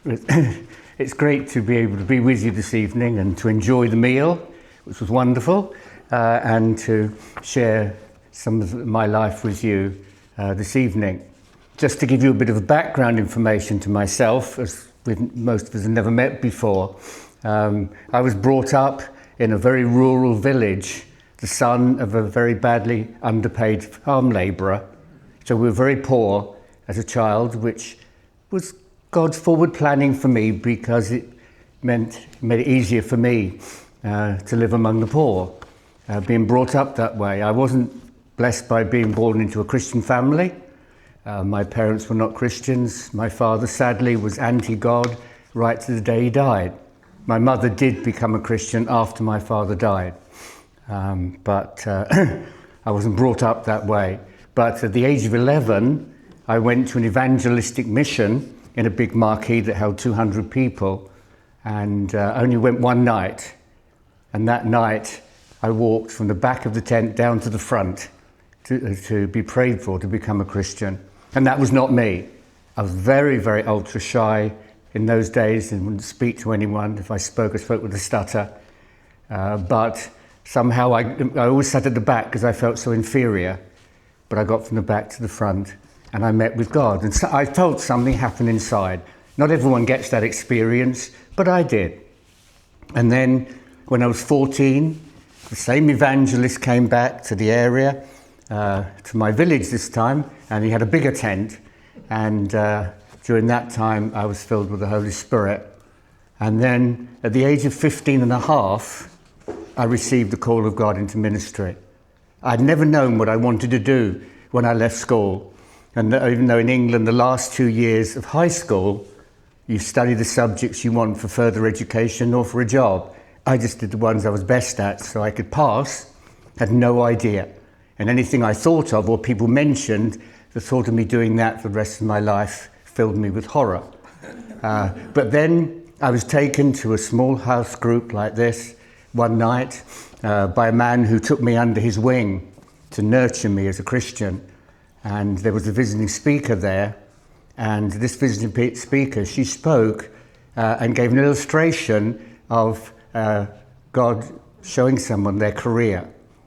It's great to be able to be with you this evening and to enjoy the meal, which was wonderful, and to share some of my life with you this evening. Just to give you a bit of background information to myself, as most of us have never met before, I was brought up in a very rural village, the son of a very badly underpaid farm labourer. So we were very poor as a child, which was God's forward planning for me because it made it easier for me to live among the poor. Being brought up that way, I wasn't blessed by being born into a Christian family. My parents were not Christians. My father, sadly, was anti-God right to the day he died. My mother did become a Christian after my father died, but I wasn't brought up that way. But at the age of 11, I went to an evangelistic mission in a big marquee that held 200 people, and only went one night. And that night, I walked from the back of the tent down to the front to be prayed for to become a Christian. And that was not me. I was very, very ultra shy in those days and wouldn't speak to anyone. If I spoke with a stutter. But somehow I always sat at the back because I felt so inferior. But I got from the back to the front and I met with God. And so I felt something happen inside. Not everyone gets that experience, but I did. And then when I was 14, the same evangelist came back to the area, to my village this time, and he had a bigger tent. And during that time, I was filled with the Holy Spirit. And then at the age of 15 and a half, I received the call of God into ministry. I'd never known what I wanted to do when I left school. And even though in England, the last 2 years of high school, you study the subjects you want for further education or for a job. I just did the ones I was best at so I could pass, had no idea. And anything I thought of or people mentioned, the thought of me doing that for the rest of my life filled me with horror. But then I was taken to a small house group like this one night by a man who took me under his wing to nurture me as a Christian. And there was a visiting speaker there, and this visiting speaker, she spoke and gave an illustration of God showing someone their career,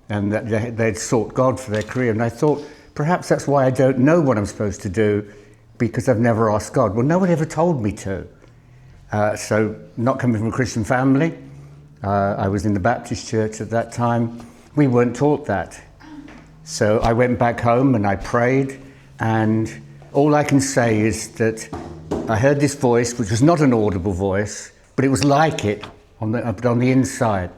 and that they'd sought God for their career. And I thought, perhaps that's why I don't know what I'm supposed to do, because I've never asked God. Well, no one ever told me to. So not coming from a Christian family, I was in the Baptist church at that time, we weren't taught that. So I went back home and I prayed, and all I can say is that I heard this voice, which was not an audible voice, but it was like it on the inside.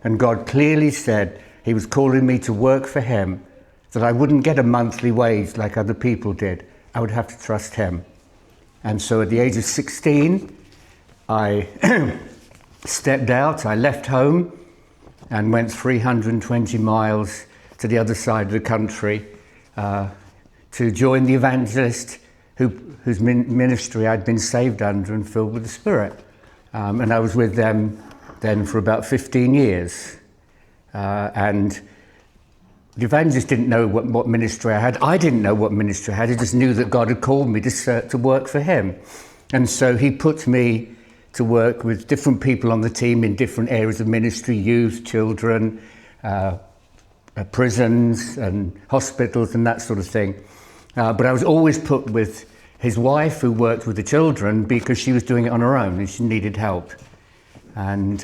And God clearly said he was calling me to work for him, that I wouldn't get a monthly wage like other people did. I would have to trust him. And so at the age of 16, I stepped out, I left home and went 320 miles to the other side of the country to join the Evangelist whose ministry I'd been saved under and filled with the Spirit. And I was with them then for about 15 years. And the Evangelist didn't know what ministry I had. I didn't know what ministry I had. I just knew that God had called me to work for him. And so he put me to work with different people on the team in different areas of ministry, youth, children, prisons and hospitals and that sort of thing. But I was always put with his wife, who worked with the children, because she was doing it on her own and she needed help. And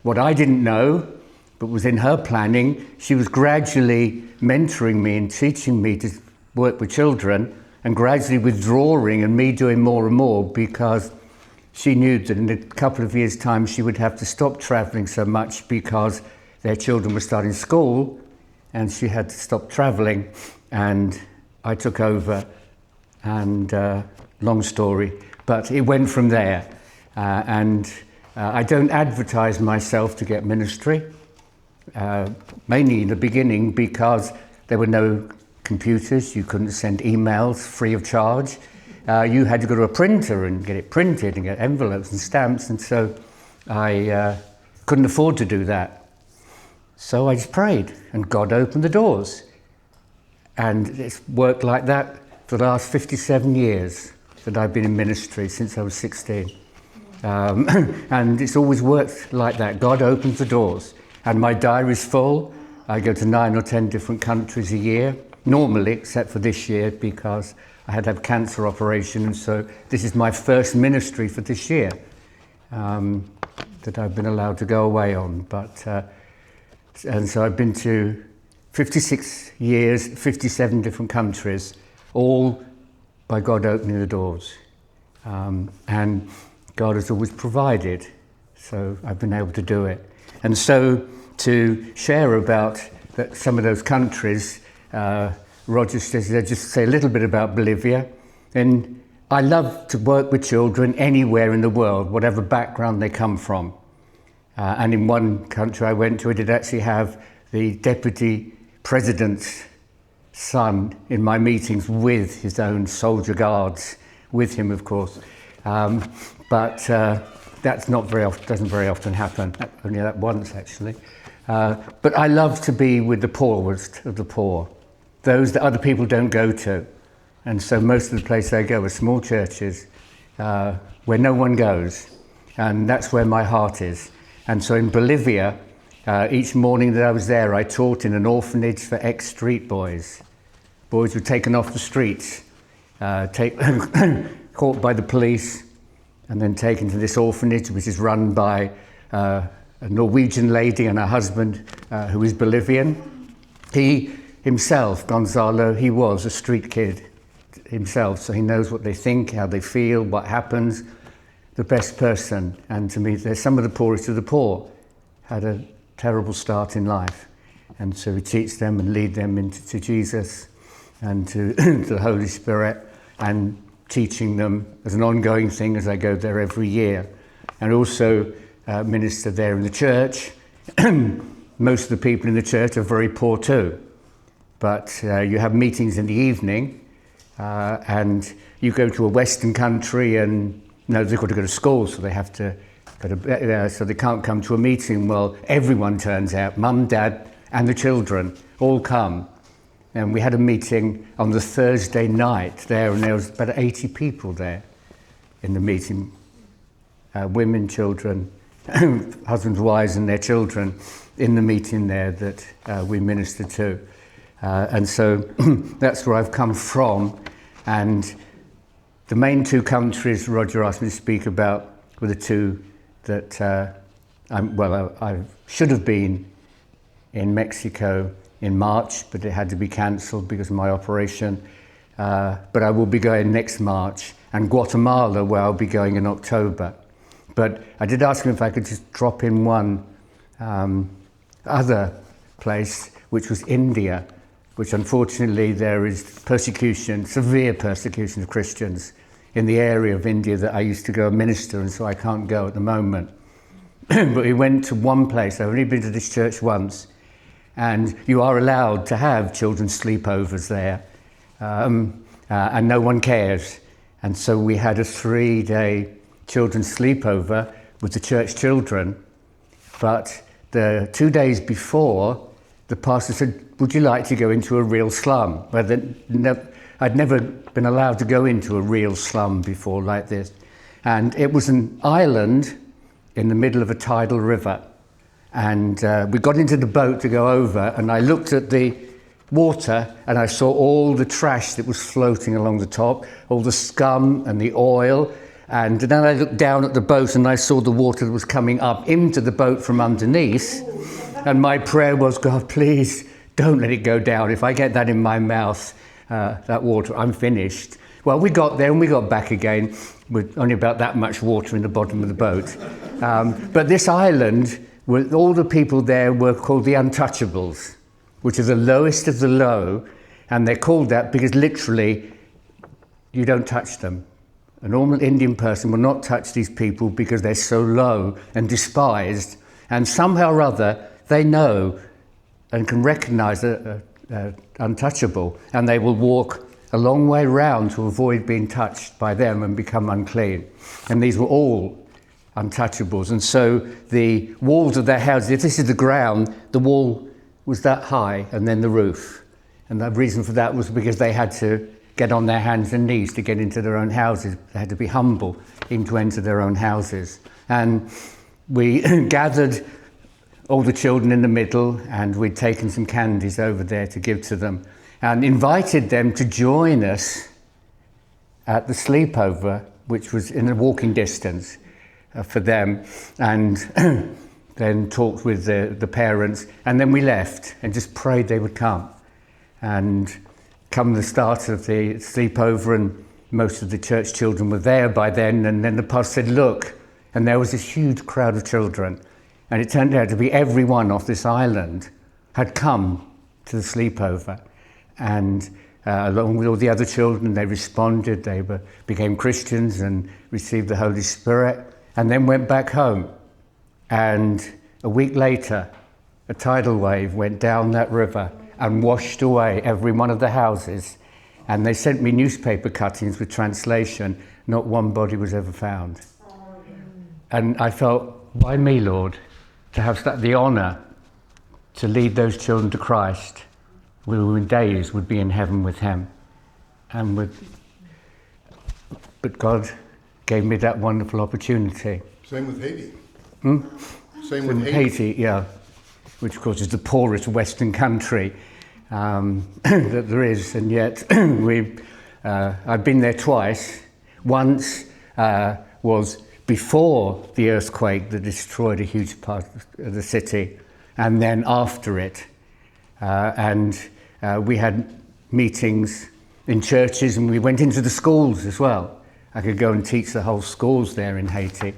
what I didn't know, but was in her planning, she was gradually mentoring me and teaching me to work with children, and gradually withdrawing and me doing more and more, because she knew that in a couple of years' time she would have to stop travelling so much because their children were starting school, and she had to stop travelling. And I took over, and long story, but it went from there. I don't advertise myself to get ministry, mainly in the beginning because there were no computers. You couldn't send emails free of charge. You had to go to a printer and get it printed and get envelopes and stamps, and so I couldn't afford to do that. So I just prayed, and God opened the doors. And it's worked like that for the last 57 years. that I've been in ministry since I was 16. And it's always worked like that. God opens the doors. And my diary's full. I go to 9 or 10 different countries a year, normally, except for this year, because I had to have cancer operation. And so this is my first ministry for this year that I've been allowed to go away on. And so I've been to 56 years, 57 different countries, all by God opening the doors. And God has always provided, so I've been able to do it. And so to share about some of those countries, Roger says, just say a little bit about Bolivia. And I love to work with children anywhere in the world, whatever background they come from. And in one country I went to, I did actually have the deputy president's son in my meetings with his own soldier guards, with him, of course. But that's not very often, doesn't very often happen, only that once actually. But I love to be with the poorest of the poor, those that other people don't go to. And so most of the places I go are small churches where no one goes. And that's where my heart is. And so in Bolivia, each morning that I was there, I taught in an orphanage for ex-street boys. Boys were taken off the streets, caught by the police, and then taken to this orphanage, which is run by a Norwegian lady and her husband, who is Bolivian. He himself, Gonzalo, he was a street kid himself, so he knows what they think, how they feel, what happens. The best person. And to me, they're some of the poorest of the poor, had a terrible start in life. And so we teach them and lead them into Jesus and to the Holy Spirit, and teaching them as an ongoing thing as I go there every year. And also minister there in the church. Most of the people in the church are very poor too. But you have meetings in the evening, and you go to a Western country and they've got to go to school, so they have to go to, so they can't come to a meeting. Well, everyone turns out, mum, dad, and the children all come. And we had a meeting on the Thursday night there, and there was about 80 people there in the meeting. Women, children, husbands, wives, and their children in the meeting there that we ministered to. And so that's where I've come from. And the main two countries Roger asked me to speak about were the two that I should have been in Mexico in March, but it had to be cancelled because of my operation. But I will be going next March, and Guatemala, where I'll be going in October. But I did ask him if I could just drop in one other place, which was India, which unfortunately there is persecution, severe persecution of Christians in the area of India that I used to go and minister, and so I can't go at the moment. But we went to one place. I've only been to this church once, and you are allowed to have children's sleepovers there, and no one cares. And so we had a 3-day children's sleepover with the church children. But the 2 days before, the pastor said, "Would you like to go into a real slum?" Well, I'd never been allowed to go into a real slum before like this. And it was an island in the middle of a tidal river. And we got into the boat to go over, and I looked at the water and I saw all the trash that was floating along the top, all the scum and the oil. And then I looked down at the boat and I saw the water that was coming up into the boat from underneath. And my prayer was, "God, please don't let it go down. If I get that in my mouth, that water, I'm finished." Well, we got there and we got back again with only about that much water in the bottom of the boat. But this island, all the people there were called the Untouchables, which are the lowest of the low. And they're called that because literally you don't touch them. A normal Indian person will not touch these people because they're so low and despised. And somehow or other, they know and can recognize untouchable, and they will walk a long way round to avoid being touched by them and become unclean. And these were all untouchables. And so the walls of their houses, if this is the ground, the wall was that high, and then the roof. And the reason for that was because they had to get on their hands and knees to get into their own houses. They had to be humble even to enter their own houses. And we gathered all the children in the middle, and we'd taken some candies over there to give to them and invited them to join us at the sleepover, which was in a walking distance for them, and then talked with the parents, and then we left and just prayed they would come. And come the start of the sleepover, and most of the church children were there by then, and then the pastor said, "Look," and there was this huge crowd of children, and it turned out to be everyone off this island had come to the sleepover, and along with all the other children, they responded, became Christians and received the Holy Spirit, and then went back home. And a week later, a tidal wave went down that river and washed away every one of the houses. And they sent me newspaper cuttings with translation. Not one body was ever found. And I felt, why me, Lord, to have the honour to lead those children to Christ, who in days would be in heaven with him. But God gave me that wonderful opportunity. Same with Haiti. Same with Haiti, yeah, which of course is the poorest Western country that there is, and yet I've been there twice. Once was before the earthquake that destroyed a huge part of the city, and then after it. We had meetings in churches, and we went into the schools as well. I could go and teach the whole schools there in Haiti,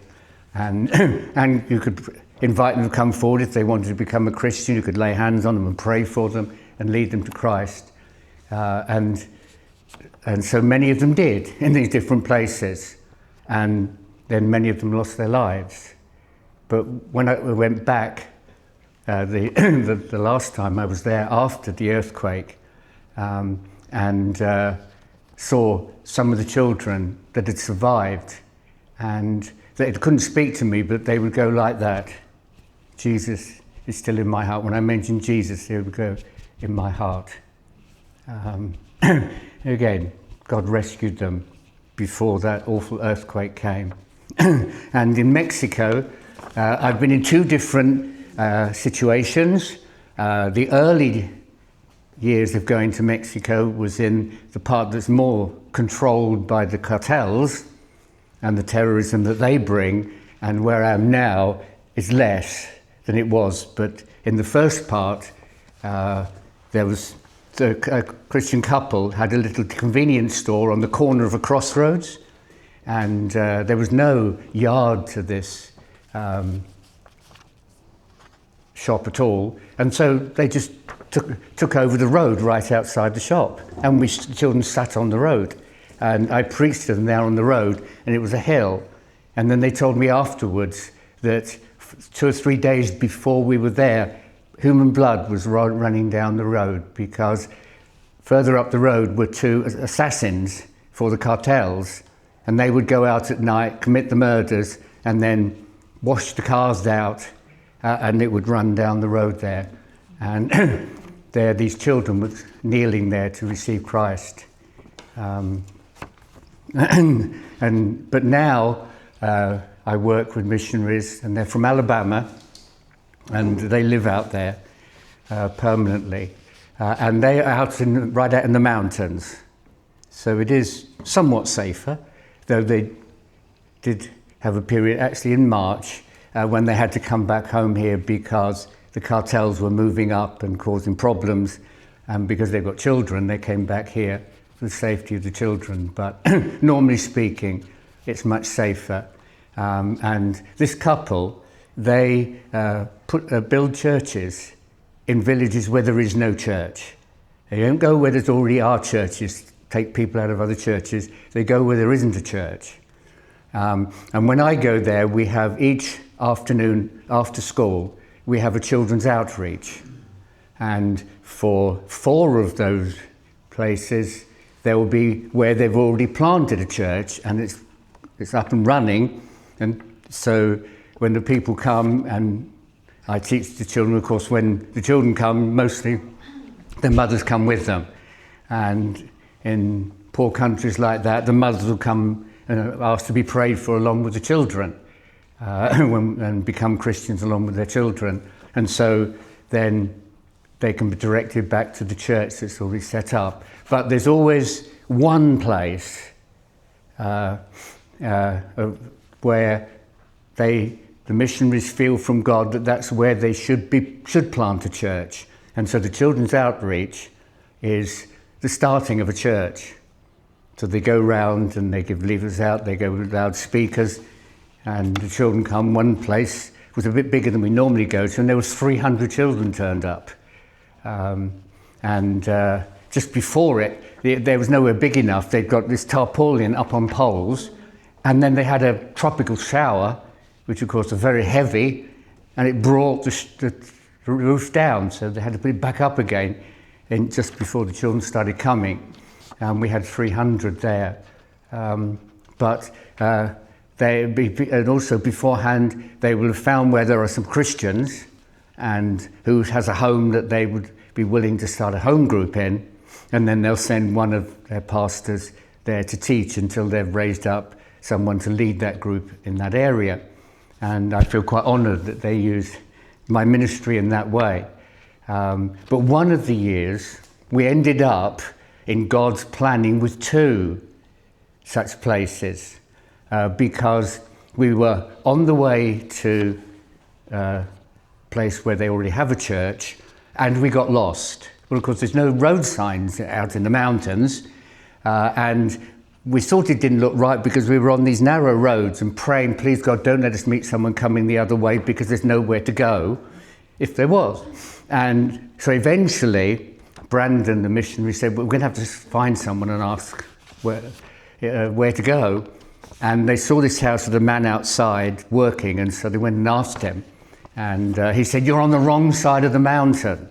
and you could invite them to come forward if they wanted to become a Christian. You could lay hands on them and pray for them and lead them to Christ, and so many of them did in these different places, and then many of them lost their lives. But when I went back the last time I was there after the earthquake, and saw some of the children that had survived, and they couldn't speak to me, but they would go like that. Jesus is still in my heart. When I mention Jesus, they would go in my heart. Again, God rescued them before that awful earthquake came. And in Mexico, I've been in two different situations. The early years of going to Mexico was in the part that's more controlled by the cartels and the terrorism that they bring, and where I am now is less than it was. But in the first part, there was a Christian couple had a little convenience store on the corner of a crossroads, and there was no yard to this shop at all, and so they just took over the road right outside the shop, and the children sat on the road, and I preached to them there on the road, and it was a hill. And then they told me afterwards that 2 or 3 days before we were there, human blood was running down the road, because further up the road were two assassins for the cartels, and they would go out at night, commit the murders, and then wash the cars out, and it would run down the road there. And there, these children were kneeling there to receive Christ. But now I work with missionaries, and they're from Alabama, and they live out there permanently, and they are right out in the mountains. So it is somewhat safer, though they did have a period actually in March when they had to come back home here because the cartels were moving up and causing problems, and because they've got children, they came back here for the safety of the children. But normally speaking, it's much safer. And this couple, they build churches in villages where there is no church. They don't go where there already are churches, take people out of other churches. They go where there isn't a church. And when I go there, we have each afternoon after school, we have a children's outreach. And for 4 of those places, there will be where they've already planted a church, and it's up and running. And so when the people come, and I teach the children, of course, when the children come, mostly their mothers come with them. And in poor countries like that, the mothers will come and ask to be prayed for along with the children and become Christians along with their children. And so then they can be directed back to the church that's already set up. But there's always one place where the missionaries feel from God that that's where they should plant a church. And so the children's outreach is the starting of a church. So they go round and they give leaflets out, they go with loudspeakers, and the children come. One place was a bit bigger than we normally go to, and there was 300 children turned up. Just before it, there was nowhere big enough. They'd got this tarpaulin up on poles, and then they had a tropical shower, which of course was very heavy, and it brought the roof down, so they had to put it back up again just before the children started coming. We had 300 there. And also beforehand, they will have found where there are some Christians and who has a home that they would be willing to start a home group in, and then they'll send one of their pastors there to teach until they've raised up someone to lead that group in that area. And I feel quite honoured that they use my ministry in that way. But one of the years, we ended up in God's planning with 2 such places, because we were on the way to a place where they already have a church, and we got lost. Well, of course, there's no road signs out in the mountains, and we thought it didn't look right because we were on these narrow roads and praying, please God, don't let us meet someone coming the other way, because there's nowhere to go if there was. And so eventually, Brandon, the missionary, said, well, we're going to have to find someone and ask where to go. And they saw this house with a man outside working, and so they went and asked him. And he said, you're on the wrong side of the mountain.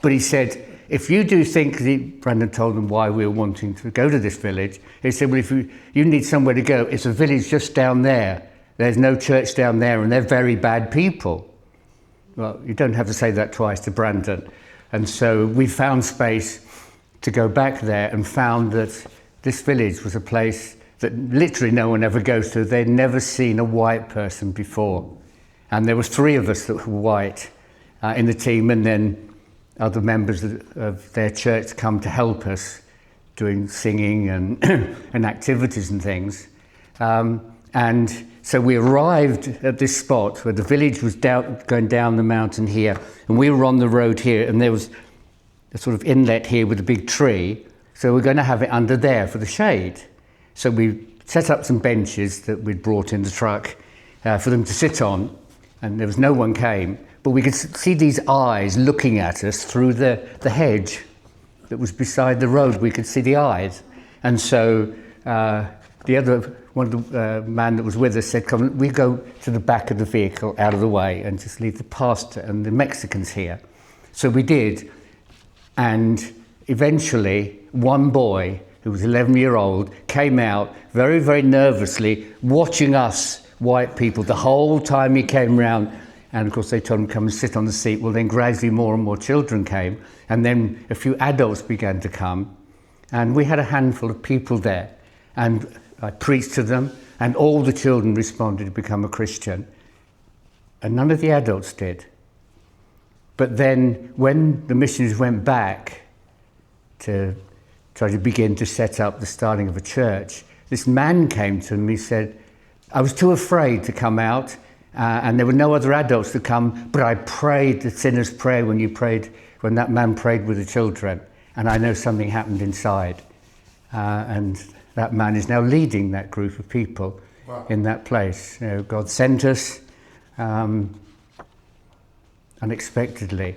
But he said, if you do think, Brandon told them why we were wanting to go to this village. He said, well, if you need somewhere to go, it's a village just down there. There's no church down there, and they're very bad people. Well, you don't have to say that twice to Brandon. And so we found space to go back there and found that this village was a place that literally no one ever goes to. They'd never seen a white person before. And there was 3 of us that were white in the team, and then other members of their church come to help us doing singing and, and activities and things. And so we arrived at this spot where the village was going down the mountain here, and we were on the road here, and there was a sort of inlet here with a big tree. So we're going to have it under there for the shade. So we set up some benches that we'd brought in the truck for them to sit on, and there was no one came. But we could see these eyes looking at us through the hedge that was beside the road. We could see the eyes. And so one of the man that was with us said, come, we go to the back of the vehicle out of the way and just leave the pastor and the Mexicans here. So we did. And eventually, one boy who was 11-year-old came out very, very nervously, watching us white people the whole time he came round. And of course they told him to come and sit on the seat. Well, then gradually more and more children came, and then a few adults began to come, and we had a handful of people there, and I preached to them, and all the children responded to become a Christian, and none of the adults did. But then when the missionaries went back to try to begin to set up the starting of a church, this man came to me and said, I was too afraid to come out, and there were no other adults to come, but I prayed the sinner's prayer when that man prayed with the children, and I know something happened inside. And that man is now leading that group of people. Wow. In that place. You know, God sent us unexpectedly.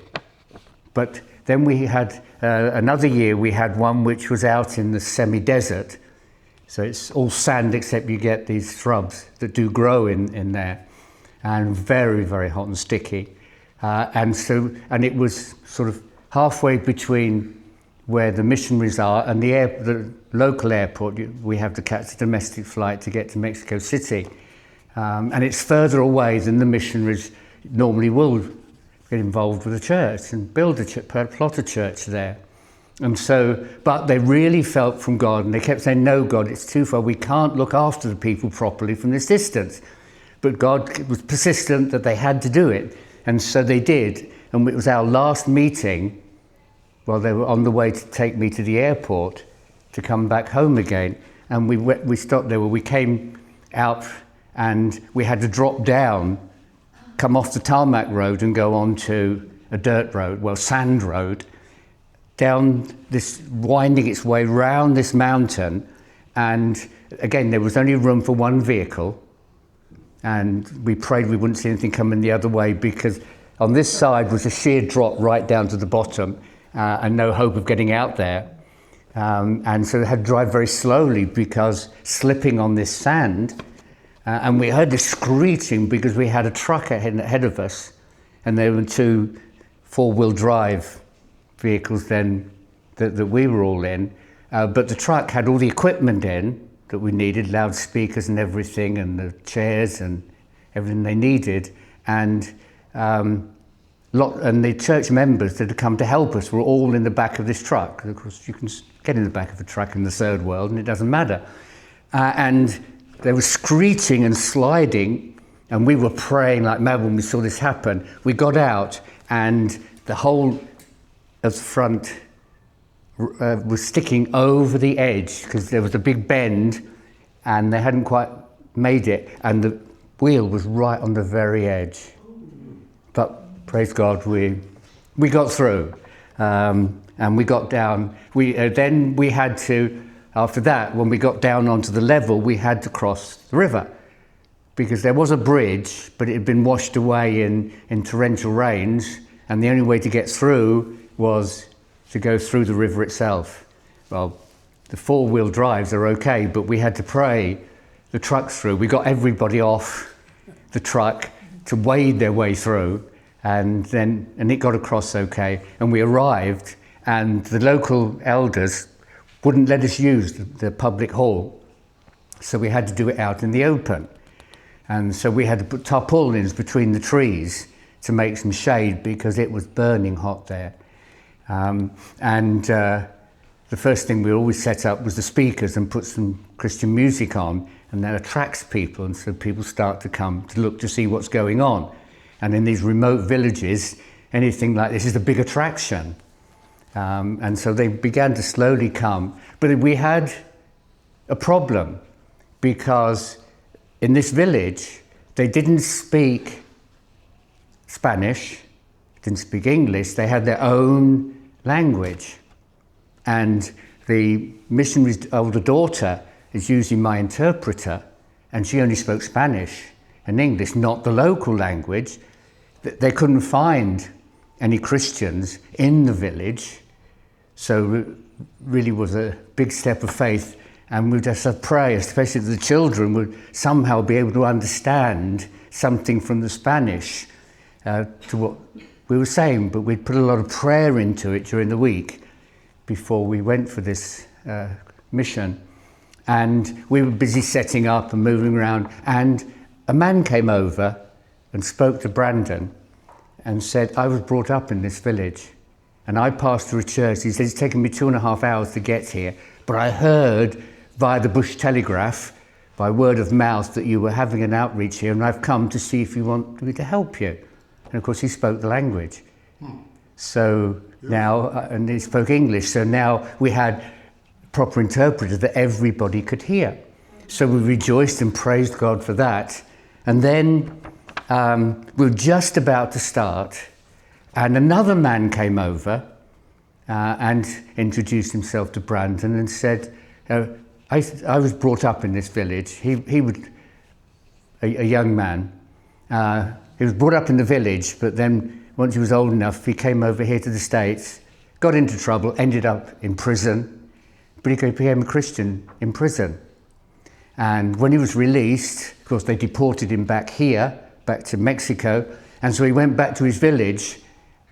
But then we had another year, we had one which was out in the semi-desert. So it's all sand except you get these shrubs that do grow in there. And very, very hot and sticky. And it was sort of halfway between where the missionaries are and the local airport. We have to catch a domestic flight to get to Mexico City. And it's further away than the missionaries normally will get involved with a church and plot a church there. And so, but they really felt from God, and they kept saying, no, God, it's too far. We can't look after the people properly from this distance. But God was persistent that they had to do it. And so they did. And it was our last meeting while they were on the way to take me to the airport to come back home again. And we stopped there. Well, we came out and we had to drop down, come off the tarmac road and go on to a dirt road, well, sand road, down this, winding its way round this mountain. And again, there was only room for one vehicle. And we prayed we wouldn't see anything coming the other way, because on this side was a sheer drop right down to the bottom and no hope of getting out there. And so we had to drive very slowly because slipping on this sand. And we heard this screeching because we had a truck ahead of us, and there were two four-wheel drive vehicles then that we were all in. But the truck had all the equipment in that we needed, loudspeakers and everything, and the chairs and everything they needed. And the church members that had come to help us were all in the back of this truck. Of course, you can get in the back of a truck in the third world and it doesn't matter. And they were screeching and sliding, and we were praying like mad when we saw this happen. We got out, and the whole of the front was sticking over the edge because there was a big bend and they hadn't quite made it, and the wheel was right on the very edge. But praise God, we got through, and we got down. Then we had to, after that, when we got down onto the level, we had to cross the river, because there was a bridge, but it had been washed away in torrential rains, and the only way to get through was to go through the river itself. Well, the four-wheel drives are okay, but we had to pray the trucks through. We got everybody off the truck to wade their way through, and it got across okay. And we arrived, and the local elders wouldn't let us use the public hall, so we had to do it out in the open. And so we had to put tarpaulins between the trees to make some shade, because it was burning hot there. The first thing we always set up was the speakers and put some Christian music on, and that attracts people, and so people start to come to look to see what's going on. And in these remote villages, anything like this is a big attraction. And so they began to slowly come. But we had a problem, because in this village, they didn't speak Spanish, didn't speak English, they had their own language. And the missionary's older daughter is usually my interpreter, and she only spoke Spanish and English, not the local language. They couldn't find any Christians in the village, so it really was a big step of faith. And we just had pray, especially that the children would somehow be able to understand something from the Spanish to what we were saying. But we'd put a lot of prayer into it during the week before we went for this mission. And we were busy setting up and moving around. And a man came over and spoke to Brandon and said, I was brought up in this village, and I passed through a church. He said, it's taken me 2.5 hours to get here, but I heard via the bush telegraph, by word of mouth, that you were having an outreach here, and I've come to see if you want me to help you. And of course he spoke the language. So now, and he spoke English, so now we had proper interpreters that everybody could hear. So we rejoiced and praised God for that. And then we were just about to start, and another man came over and introduced himself to Brandon and said, I was brought up in this village. He was a young man. He was brought up in the village, but then once he was old enough, he came over here to the States, got into trouble, ended up in prison, but he became a Christian in prison. And when he was released, of course, they deported him back here, back to Mexico, and so he went back to his village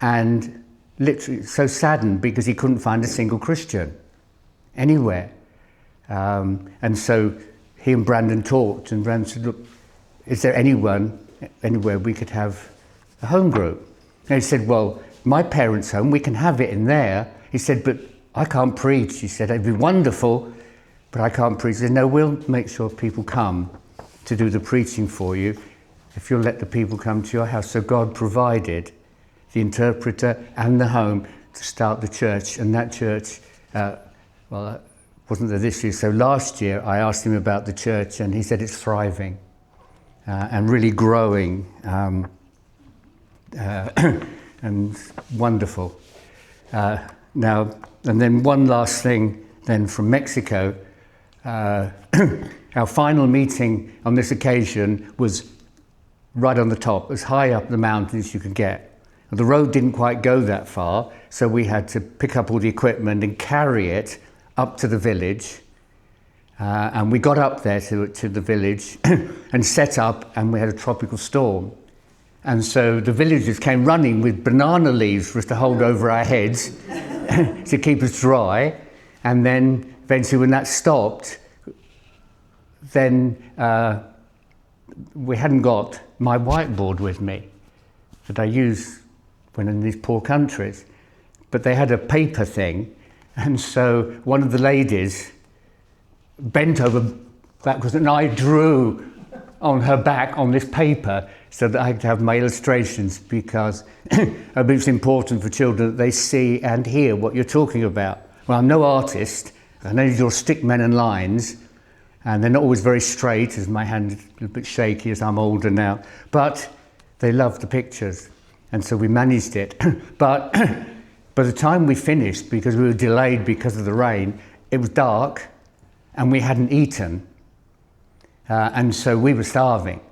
and literally so saddened because he couldn't find a single Christian anywhere. And so he and Brandon talked, and Brandon said, look, is there anywhere we could have a home group? And he said, well, my parents' home, we can have it in there. He said, but I can't preach. He said, it'd be wonderful, but I can't preach. He said, no, we'll make sure people come to do the preaching for you if you'll let the people come to your house. So God provided the interpreter and the home to start the church. And that church, wasn't there this year. So last year I asked him about the church and he said it's thriving and really growing and wonderful. Now, and then one last thing then from Mexico. Our final meeting on this occasion was right on the top, as high up the mountain as you could get. The road didn't quite go that far, so we had to pick up all the equipment and carry it up to the village. And we got up there to the village and set up, and we had a tropical storm. And so the villagers came running with banana leaves for us to hold over our heads to keep us dry. And then eventually when that stopped, then we hadn't got my whiteboard with me that I use when in these poor countries. But they had a paper thing, and so one of the ladies bent over backwards and I drew on her back on this paper so that I could have my illustrations, because it's important for children that they see and hear what you're talking about. Well, I'm no artist. I only draw stick men and lines, and they're not always very straight, as my hand is a little bit shaky as I'm older now, but they love the pictures, and so we managed it. But by the time we finished, because we were delayed because of the rain, it was dark and we hadn't eaten, and so we were starving.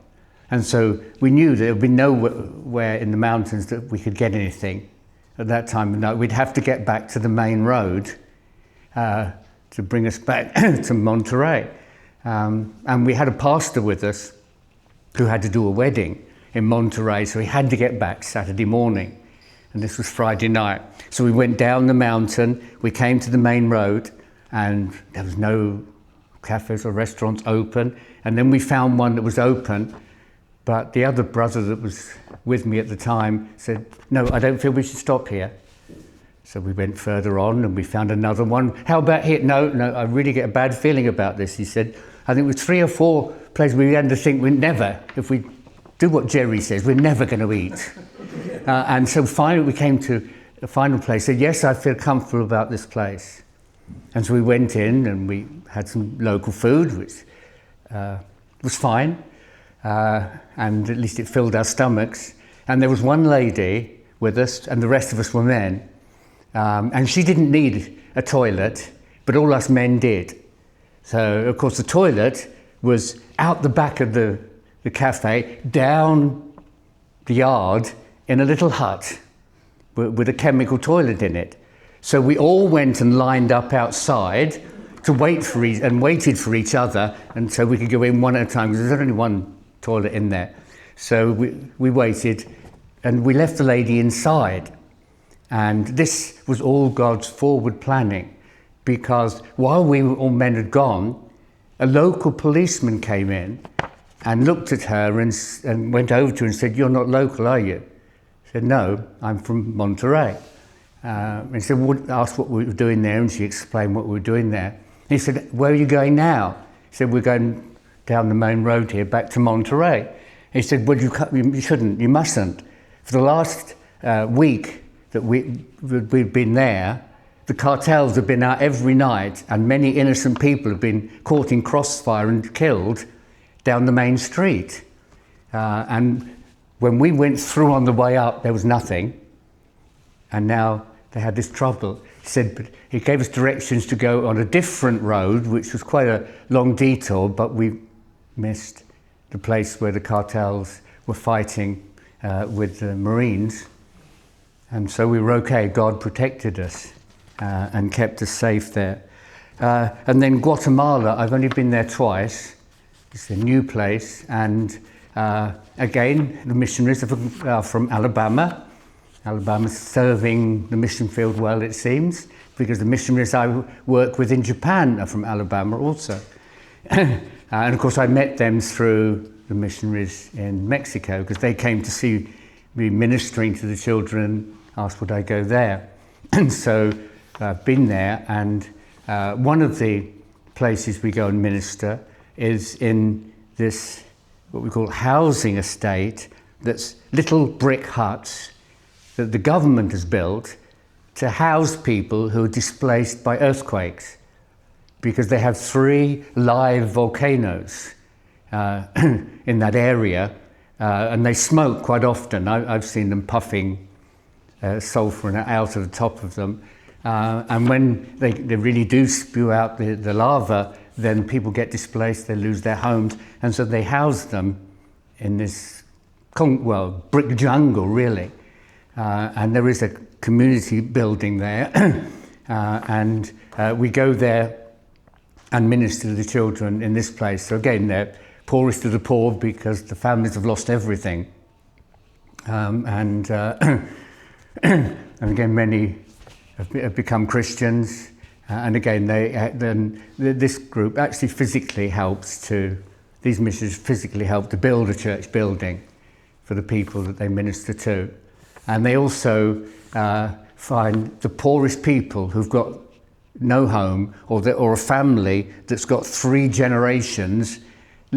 And so we knew there would be nowhere in the mountains that we could get anything at that time of night. We'd have to get back to the main road to bring us back to Monterey. And we had a pastor with us who had to do a wedding in Monterey, so he had to get back Saturday morning. And this was Friday night. So we went down the mountain, we came to the main road, and there was no cafes or restaurants open. And then we found one that was open, but the other brother that was with me at the time said, no, I don't feel we should stop here. So we went further on and we found another one. How about here? No, I really get a bad feeling about this, he said. I think with 3 or 4 places we began to think we'd never, if we do what Jerry says, we're never going to eat. And so finally we came to a final place, said, yes, I feel comfortable about this place. And so we went in and we had some local food, which was fine. And at least it filled our stomachs. And there was one lady with us, and the rest of us were men. And she didn't need a toilet, but all us men did. So, of course, the toilet was out the back of the cafe, down the yard, in a little hut with a chemical toilet in it. So we all went and lined up outside to waited for each other, and so we could go in one at a time, because there's only one toilet in there. So we waited, and we left the lady inside. And this was all God's forward planning, because while all men had gone, a local policeman came in and looked at her and went over to her and said, you're not local, are you? She said, no, I'm from Monterey. And he said, asked what we were doing there, and she explained what we were doing there. And he said, where are you going now? He said, we're going down the main road here back to Monterey. He said, well, you shouldn't, you mustn't. For the last week that we'd been there, the cartels have been out every night, and many innocent people have been caught in crossfire and killed down the main street. And when we went through on the way up, there was nothing. And now they had this trouble. He said, but he gave us directions to go on a different road, which was quite a long detour, but we missed the place where the cartels were fighting with the Marines. And so we were okay. God protected us and kept us safe there. And then Guatemala, I've only been there twice. It's a new place. And again, the missionaries are from Alabama. Alabama's serving the mission field well, it seems, because the missionaries I work with in Japan are from Alabama also. And of course I met them through the missionaries in Mexico, because they came to see me ministering to the children, asked would I go there. And so been there, and one of the places we go and minister is in this, what we call housing estate, that's little brick huts that the government has built to house people who are displaced by earthquakes, because they have 3 live volcanoes in that area, and they smoke quite often. I've seen them puffing sulphur out of the top of them, and when they really do spew out the lava, then people get displaced, they lose their homes, and so they house them in this brick jungle, really. And there is a community building there, and we go there and minister to the children in this place. So again, they're poorest of the poor because the families have lost everything, and again, many have become Christians, and again, this group actually physically helps these missionaries physically help to build a church building for the people that they minister to. And they also find the poorest people who've got no home, or a family that's got 3 generations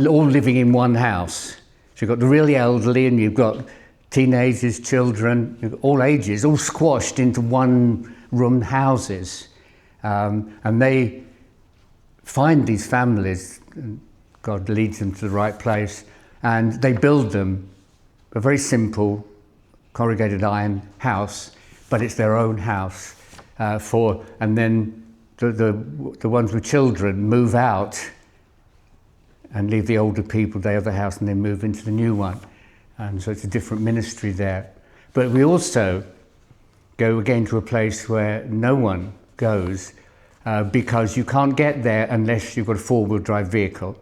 all living in one house. So you've got the really elderly, and you've got teenagers, children, all ages, all squashed into one-room houses. And they find these families, and God leads them to the right place, and they build them a very simple corrugated iron house, but it's their own house. And then the ones with children move out and leave the older people, they have the house, and they move into the new one. And so it's a different ministry there. But we also go again to a place where no one goes, because you can't get there unless you've got a 4-wheel drive vehicle,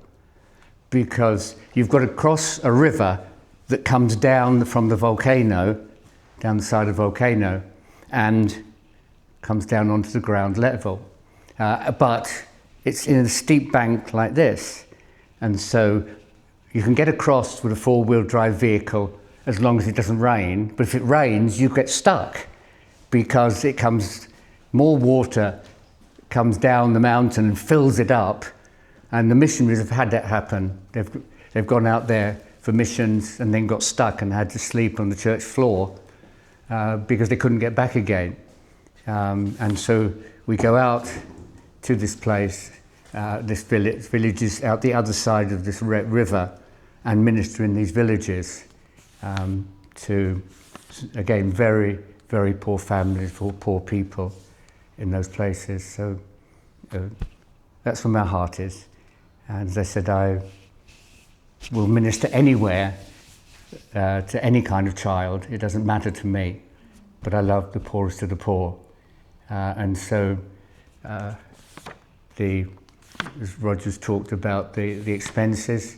because you've got to cross a river that comes down from the volcano, down the side of the volcano, and comes down onto the ground level. But it's in a steep bank like this, and so you can get across with a 4-wheel drive vehicle as long as it doesn't rain. But if it rains, you get stuck, because more water comes down the mountain and fills it up. And the missionaries have had that happen. They've gone out there for missions and then got stuck and had to sleep on the church floor because they couldn't get back again. And so we go out to this place, this village is out the other side of this river, and minister in these villages to, again, very, very poor families, for poor people in those places. So that's where my heart is. And as I said, I will minister anywhere to any kind of child. It doesn't matter to me, but I love the poorest of the poor. And so as Roger's talked about the expenses,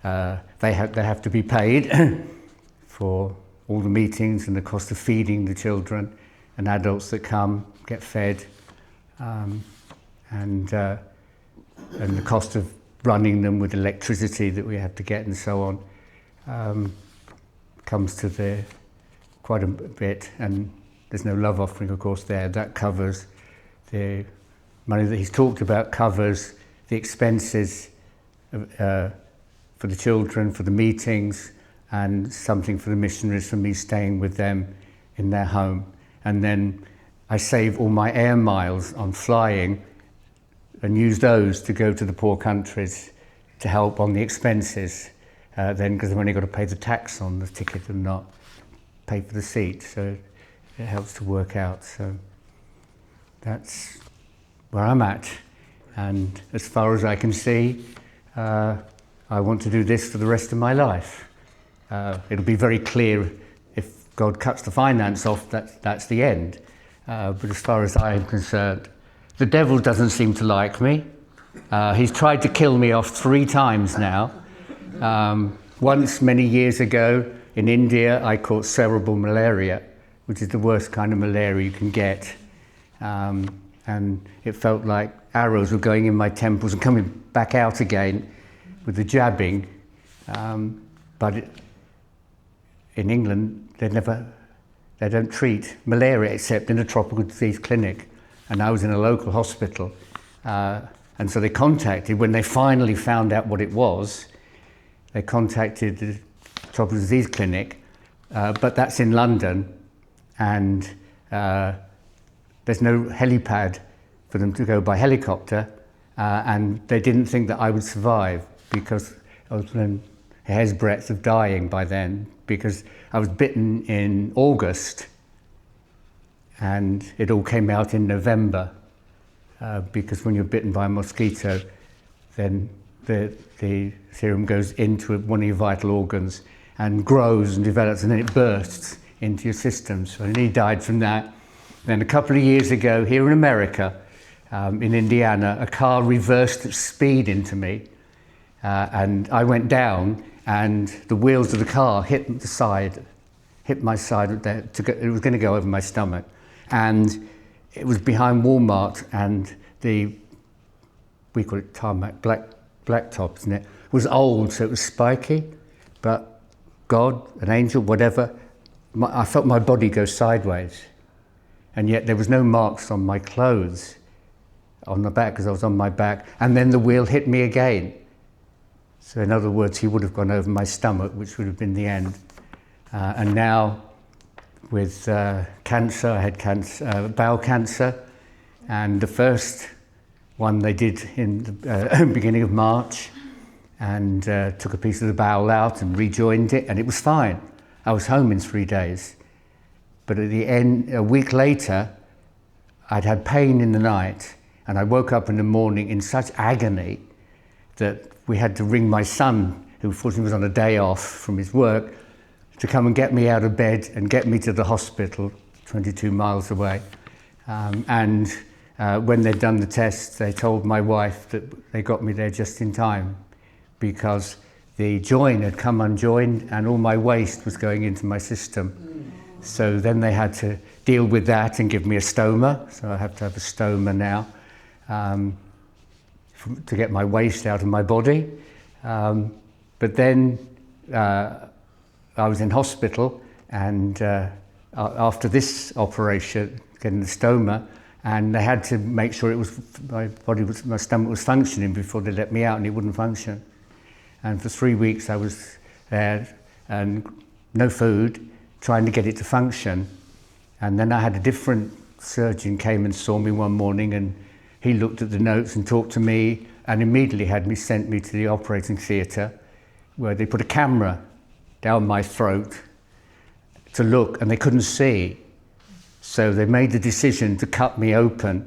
they have to be paid for all the meetings and the cost of feeding the children and adults that come, get fed, and the cost of running them with electricity that we have to get and so on, comes to quite a bit. And there's no love offering, of course, there. That covers the money that he's talked about, covers the expenses for the children, for the meetings, and something for the missionaries, for me staying with them in their home. And then I save all my air miles on flying and use those to go to the poor countries to help on the expenses, then, because I've only got to pay the tax on the ticket and not pay for the seat. So it helps to work out. So that's where I'm at. And as far as I can see, I want to do this for the rest of my life. It'll be very clear if God cuts the finance off, that's the end. But as far as I am concerned, the devil doesn't seem to like me. He's tried to kill me off 3 times now. Once, many years ago, in India, I caught cerebral malaria, which is the worst kind of malaria you can get. And it felt like arrows were going in my temples and coming back out again with the jabbing. But in England, they don't treat malaria except in a tropical disease clinic. and I was in a local hospital. And so they contacted, when they finally found out what it was, they contacted the Tropical Disease Clinic, but that's in London, and there's no helipad for them to go by helicopter, and they didn't think that I would survive because I was within a hair's breadth of dying by then, because I was bitten in August and it all came out in November, because when you're bitten by a mosquito, then the serum goes into one of your vital organs and grows and develops, and then it bursts into your system. So I nearly died from that. Then a couple of years ago, here in America, in Indiana, a car reversed at speed into me, and I went down, and the wheels of the car hit my side. It was going to go over my stomach, and it was behind Walmart, and we call it tarmac, blacktop, isn't it? It was old, so it was spiky, but God, an angel, whatever, I felt my body go sideways, and yet there was no marks on my clothes on the back, because I was on my back, and then the wheel hit me again. So in other words, he would have gone over my stomach, which would have been the end. And now with cancer, I had bowel cancer, and the first one they did in the beginning of March, and took a piece of the bowel out and rejoined it, and it was fine. I was home in 3 days. But at the end, a week later, I'd had pain in the night, and I woke up in the morning in such agony that we had to ring my son, who fortunately was on a day off from his work, to come and get me out of bed and get me to the hospital 22 miles away. When they'd done the tests, they told my wife that they got me there just in time, because the join had come unjoined and all my waste was going into my system. So then they had to deal with that and give me a stoma. So I have to have a stoma now to get my waste out of my body. But then I was in hospital, and after this operation, getting the stoma, and they had to make sure my stomach was functioning before they let me out, and it wouldn't function. And for 3 weeks I was there, and no food, trying to get it to function. And then I had a different surgeon came and saw me one morning, and he looked at the notes and talked to me, and immediately sent me to the operating theatre, where they put a camera down my throat to look, and they couldn't see. So they made the decision to cut me open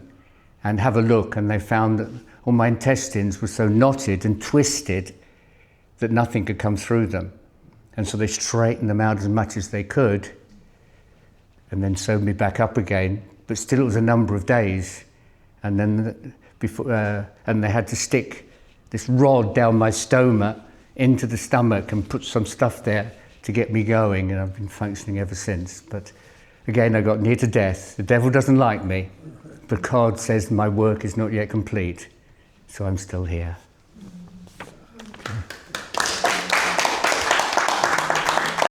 and have a look, and they found that all my intestines were so knotted and twisted that nothing could come through them. And so they straightened them out as much as they could, and then sewed me back up again. But still, it was a number of days. And then and they had to stick this rod down my stoma into the stomach and put some stuff there to get me going, and I've been functioning ever since. But again, I got near to death. The devil doesn't like me, but God says my work is not yet complete, so I'm still here.